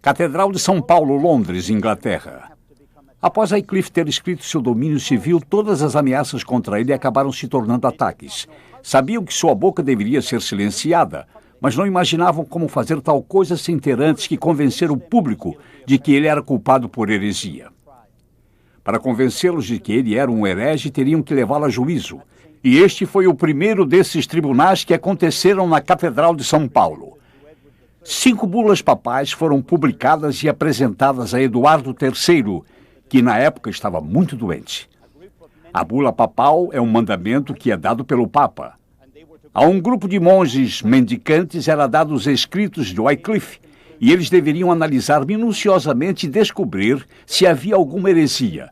Catedral de São Paulo, Londres, Inglaterra. Após Wycliffe ter escrito seu domínio civil, todas as ameaças contra ele acabaram se tornando ataques. Sabiam que sua boca deveria ser silenciada, mas não imaginavam como fazer tal coisa sem ter antes que convencer o público de que ele era culpado por heresia. Para convencê-los de que ele era um herege, teriam que levá-lo a juízo. E este foi o primeiro desses tribunais que aconteceram na Catedral de São Paulo. 5 bulas papais foram publicadas e apresentadas a Eduardo III, que na época estava muito doente. A bula papal é um mandamento que é dado pelo Papa. A um grupo de monges mendicantes era dado os escritos de Wycliffe, e eles deveriam analisar minuciosamente e descobrir se havia alguma heresia.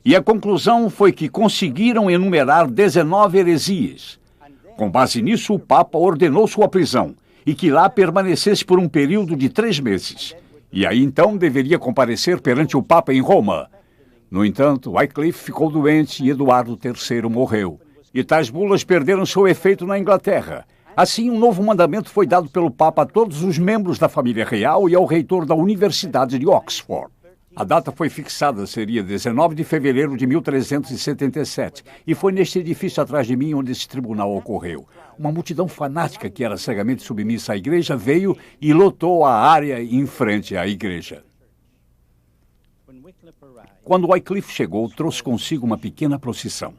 E a conclusão foi que conseguiram enumerar 19 heresias. Com base nisso, o Papa ordenou sua prisão e que lá permanecesse por um período de 3 meses. E aí então deveria comparecer perante o Papa em Roma. No entanto, Wycliffe ficou doente e Eduardo III morreu. E tais bulas perderam seu efeito na Inglaterra. Assim, um novo mandamento foi dado pelo Papa a todos os membros da família real e ao reitor da Universidade de Oxford. A data foi fixada, seria 19 de fevereiro de 1377, e foi neste edifício atrás de mim onde esse tribunal ocorreu. Uma multidão fanática que era cegamente submissa à igreja veio e lotou a área em frente à igreja. Quando Wycliffe chegou, trouxe consigo uma pequena procissão.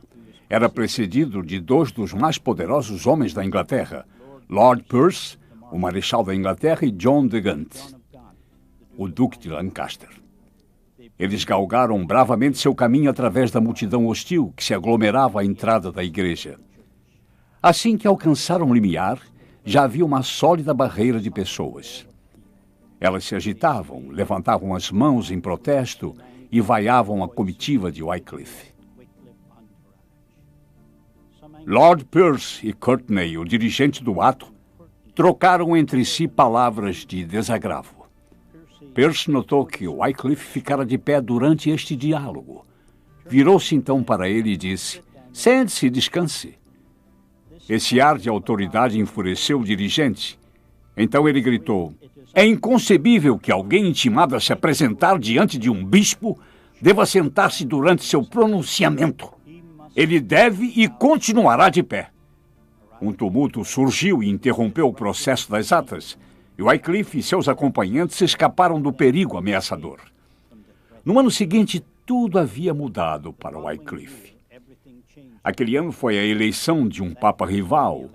Era precedido de 2 dos mais poderosos homens da Inglaterra, Lord Percy, o Marechal da Inglaterra, e John de Gaunt, o Duque de Lancaster. Eles galgaram bravamente seu caminho através da multidão hostil que se aglomerava à entrada da igreja. Assim que alcançaram o limiar, já havia uma sólida barreira de pessoas. Elas se agitavam, levantavam as mãos em protesto e vaiavam a comitiva de Wycliffe. Lord Percy e Courtenay, o dirigente do ato, trocaram entre si palavras de desagravo. Percy notou que Wycliffe ficara de pé durante este diálogo. Virou-se então para ele e disse: "Sente-se e descanse." Esse ar de autoridade enfureceu o dirigente. Então ele gritou: "É inconcebível que alguém intimado a se apresentar diante de um bispo deva sentar-se durante seu pronunciamento. Ele deve e continuará de pé." Um tumulto surgiu e interrompeu o processo das atas, e Wycliffe e seus acompanhantes escaparam do perigo ameaçador. No ano seguinte, tudo havia mudado para Wycliffe. Aquele ano foi a eleição de um papa rival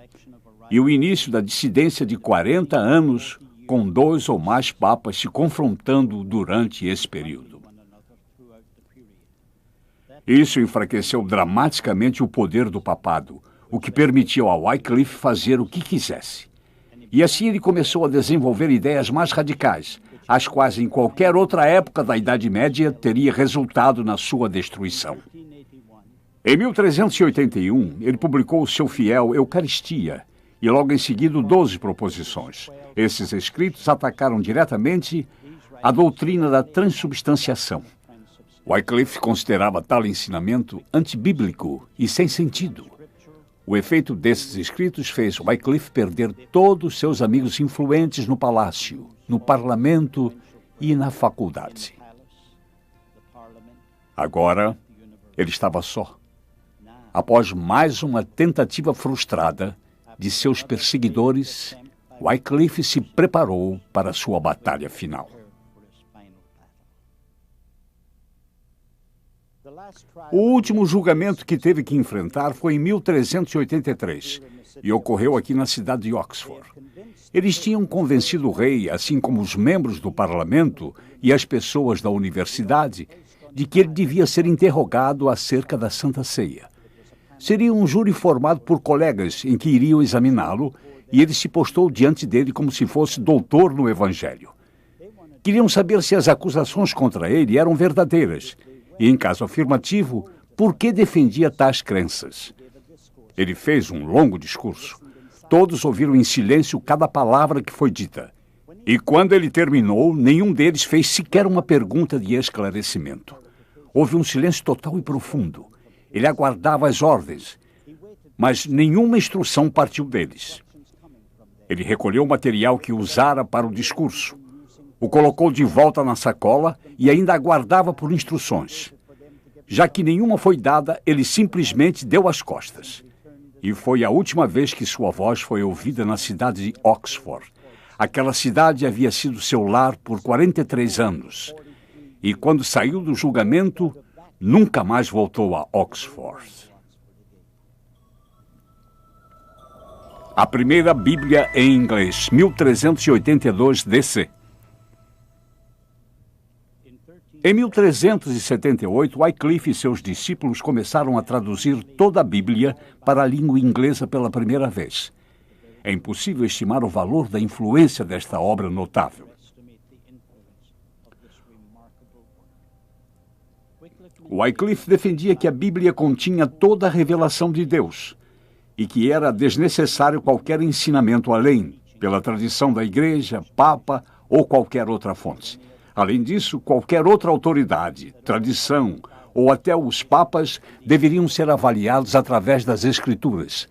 e o início da dissidência de 40 anos, com 2 ou mais papas se confrontando durante esse período. Isso enfraqueceu dramaticamente o poder do papado, o que permitiu a Wycliffe fazer o que quisesse. E assim ele começou a desenvolver ideias mais radicais, as quais em qualquer outra época da Idade Média teria resultado na sua destruição. Em 1381, ele publicou o seu fiel Eucaristia, e logo em seguida 12 proposições. Esses escritos atacaram diretamente a doutrina da transubstanciação. Wycliffe considerava tal ensinamento antibíblico e sem sentido. O efeito desses escritos fez Wycliffe perder todos seus amigos influentes no palácio, no parlamento e na faculdade. Agora, ele estava só. Após mais uma tentativa frustrada de seus perseguidores, Wycliffe se preparou para sua batalha final. O último julgamento que teve que enfrentar foi em 1383 e ocorreu aqui na cidade de Oxford. Eles tinham convencido o rei, assim como os membros do parlamento e as pessoas da universidade, de que ele devia ser interrogado acerca da Santa Ceia. Seria um júri formado por colegas em que iriam examiná-lo e ele se postou diante dele como se fosse doutor no Evangelho. Queriam saber se as acusações contra ele eram verdadeiras e, em caso afirmativo, por que defendia tais crenças. Ele fez um longo discurso. Todos ouviram em silêncio cada palavra que foi dita. E quando ele terminou, nenhum deles fez sequer uma pergunta de esclarecimento. Houve um silêncio total e profundo. Ele aguardava as ordens, mas nenhuma instrução partiu deles. Ele recolheu o material que usara para o discurso, o colocou de volta na sacola e ainda aguardava por instruções. Já que nenhuma foi dada, ele simplesmente deu as costas. E foi a última vez que sua voz foi ouvida na cidade de Oxford. Aquela cidade havia sido seu lar por 43 anos. E quando saiu do julgamento, nunca mais voltou a Oxford. A primeira Bíblia em inglês, 1382 DC. Em 1378, Wycliffe e seus discípulos começaram a traduzir toda a Bíblia para a língua inglesa pela primeira vez. É impossível estimar o valor da influência desta obra notável. Wycliffe defendia que a Bíblia continha toda a revelação de Deus e que era desnecessário qualquer ensinamento além, pela tradição da Igreja, Papa ou qualquer outra fonte. Além disso, qualquer outra autoridade, tradição ou até os papas deveriam ser avaliados através das Escrituras.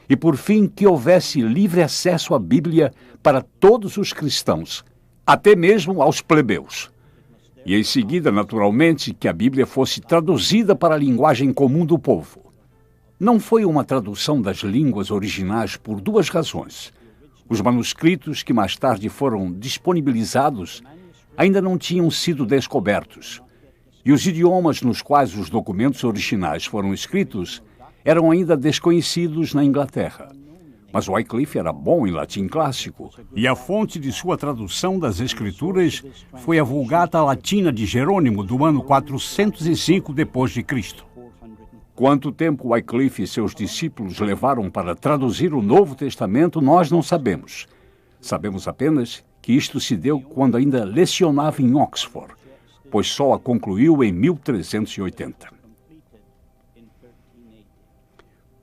E, por fim, que houvesse livre acesso à Bíblia para todos os cristãos, até mesmo aos plebeus. E, em seguida, naturalmente, que a Bíblia fosse traduzida para a linguagem comum do povo. Não foi uma tradução das línguas originais por duas razões. Os manuscritos que mais tarde foram disponibilizados ainda não tinham sido descobertos, e os idiomas nos quais os documentos originais foram escritos eram ainda desconhecidos na Inglaterra. Mas Wycliffe era bom em latim clássico, e a fonte de sua tradução das Escrituras foi a Vulgata Latina de Jerônimo, do ano 405 d.C. Quanto tempo Wycliffe e seus discípulos levaram para traduzir o Novo Testamento, nós não sabemos. Sabemos apenas que isto se deu quando ainda lecionava em Oxford, pois só a concluiu em 1380.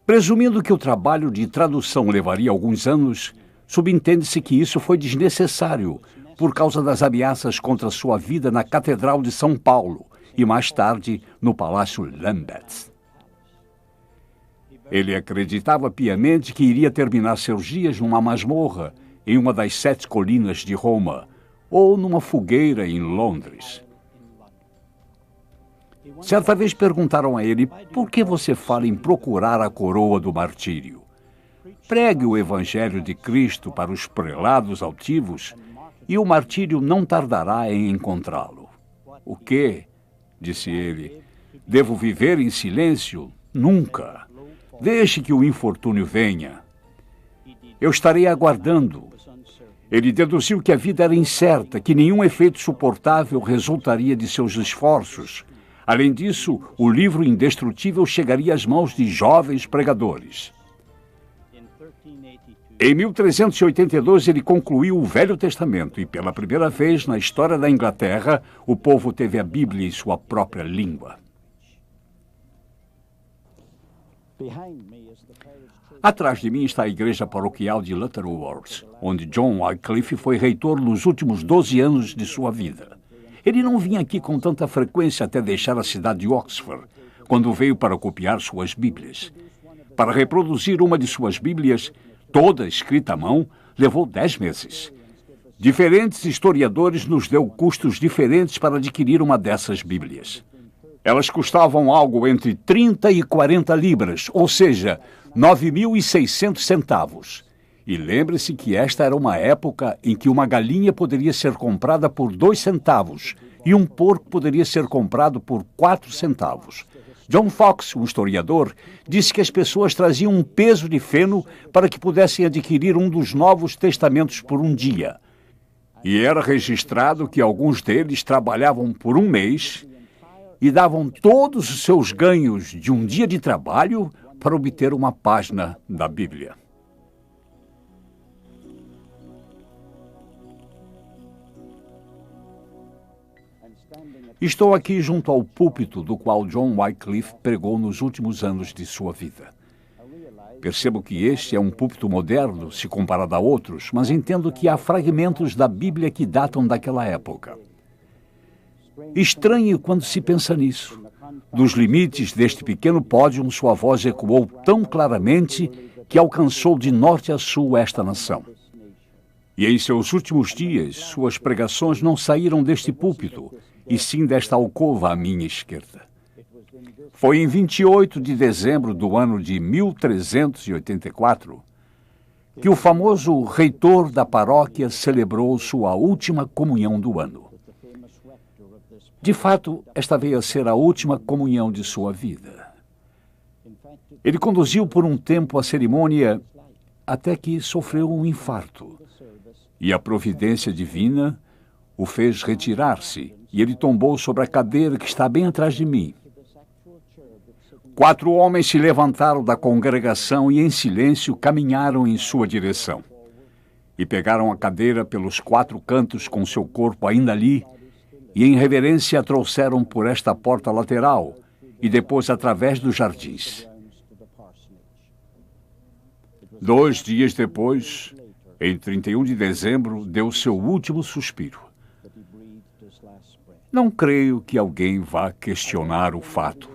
Presumindo que o trabalho de tradução levaria alguns anos, subentende-se que isso foi desnecessário por causa das ameaças contra sua vida na Catedral de São Paulo e mais tarde no Palácio Lambeth. Ele acreditava piamente que iria terminar seus dias numa masmorra em uma das 7 colinas de Roma, ou numa fogueira em Londres. Certa vez perguntaram a ele, por que você fala em procurar a coroa do martírio? Pregue o Evangelho de Cristo para os prelados altivos e o martírio não tardará em encontrá-lo. O quê? Disse ele. Devo viver em silêncio? Nunca. Deixe que o infortúnio venha. Eu estarei aguardando. Ele deduziu que a vida era incerta, que nenhum efeito suportável resultaria de seus esforços. Além disso, o livro indestrutível chegaria às mãos de jovens pregadores. Em 1382, ele concluiu o Velho Testamento e, pela primeira vez na história da Inglaterra, o povo teve a Bíblia em sua própria língua. Atrás de mim está a igreja paroquial de Lutterworth, onde John Wycliffe foi reitor nos últimos 12 anos de sua vida. Ele não vinha aqui com tanta frequência até deixar a cidade de Oxford, quando veio para copiar suas Bíblias. Para reproduzir uma de suas Bíblias, toda escrita à mão, levou 10 meses. Diferentes historiadores nos deu custos diferentes para adquirir uma dessas Bíblias. Elas custavam algo entre 30 e 40 libras, ou seja, 9.600 centavos. E lembre-se que esta era uma época em que uma galinha poderia ser comprada por 2 centavos e um porco poderia ser comprado por 4 centavos. John Fox, um historiador, disse que as pessoas traziam um peso de feno para que pudessem adquirir um dos Novos Testamentos por um dia. E era registrado que alguns deles trabalhavam por um mês e davam todos os seus ganhos de um dia de trabalho para obter uma página da Bíblia. Estou aqui junto ao púlpito do qual John Wycliffe pregou nos últimos anos de sua vida. Percebo que este é um púlpito moderno, se comparado a outros, mas entendo que há fragmentos da Bíblia que datam daquela época. Estranho quando se pensa nisso. Dos limites deste pequeno pódio, sua voz ecoou tão claramente que alcançou de norte a sul esta nação. E em seus últimos dias, suas pregações não saíram deste púlpito, e sim desta alcova à minha esquerda. Foi em 28 de dezembro do ano de 1384 que o famoso reitor da paróquia celebrou sua última comunhão do ano. De fato, esta veio a ser a última comunhão de sua vida. Ele conduziu por um tempo a cerimônia até que sofreu um infarto. E a providência divina o fez retirar-se, e ele tombou sobre a cadeira que está bem atrás de mim. 4 homens se levantaram da congregação e, em silêncio, caminharam em sua direção. E pegaram a cadeira pelos 4 cantos com seu corpo ainda ali, e em reverência a trouxeram por esta porta lateral, e depois através dos jardins. 2 dias depois, em 31 de dezembro, deu seu último suspiro. Não creio que alguém vá questionar o fato,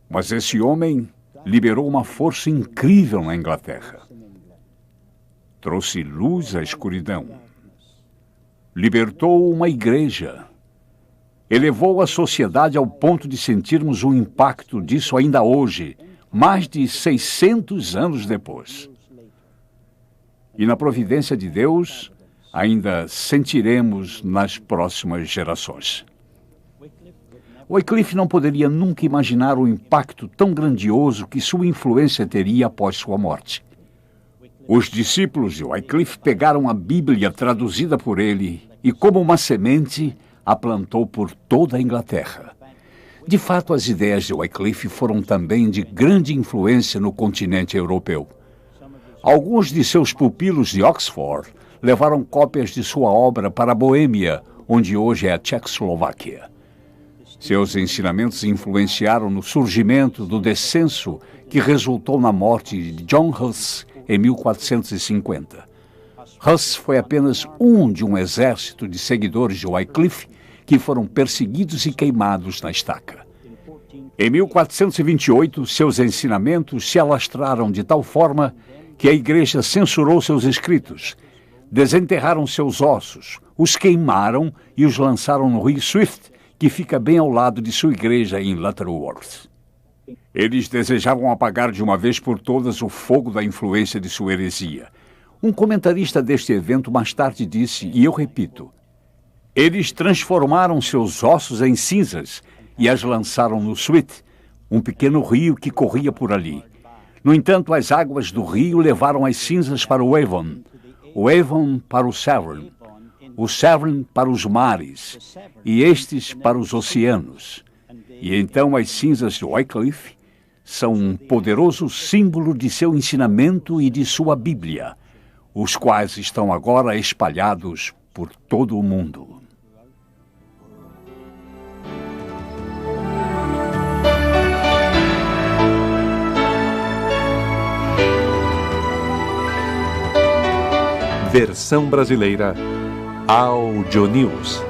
mas esse homem liberou uma força incrível na Inglaterra. Trouxe luz à escuridão. Libertou uma igreja. Elevou a sociedade ao ponto de sentirmos o impacto disso ainda hoje, mais de 600 anos depois. E na providência de Deus, ainda sentiremos nas próximas gerações. Wycliffe não poderia nunca imaginar o impacto tão grandioso que sua influência teria após sua morte. Os discípulos de Wycliffe pegaram a Bíblia traduzida por ele e, como uma semente, a plantou por toda a Inglaterra. De fato, as ideias de Wycliffe foram também de grande influência no continente europeu. Alguns de seus pupilos de Oxford levaram cópias de sua obra para a Boêmia, onde hoje é a Tchecoslováquia. Seus ensinamentos influenciaram no surgimento do descenso que resultou na morte de John Huss em 1450. Huss foi apenas um de um exército de seguidores de Wycliffe que foram perseguidos e queimados na estaca. Em 1428, seus ensinamentos se alastraram de tal forma que a igreja censurou seus escritos, desenterraram seus ossos, os queimaram e os lançaram no rio Swift, que fica bem ao lado de sua igreja em Lutterworth. Eles desejavam apagar de uma vez por todas o fogo da influência de sua heresia. Um comentarista deste evento mais tarde disse, e eu repito, eles transformaram seus ossos em cinzas e as lançaram no Swift, um pequeno rio que corria por ali. No entanto, as águas do rio levaram as cinzas para o Avon para o Severn para os mares, e estes para os oceanos. E então as cinzas de Wycliffe são um poderoso símbolo de seu ensinamento e de sua Bíblia, os quais estão agora espalhados por todo o mundo. Versão brasileira Audio News.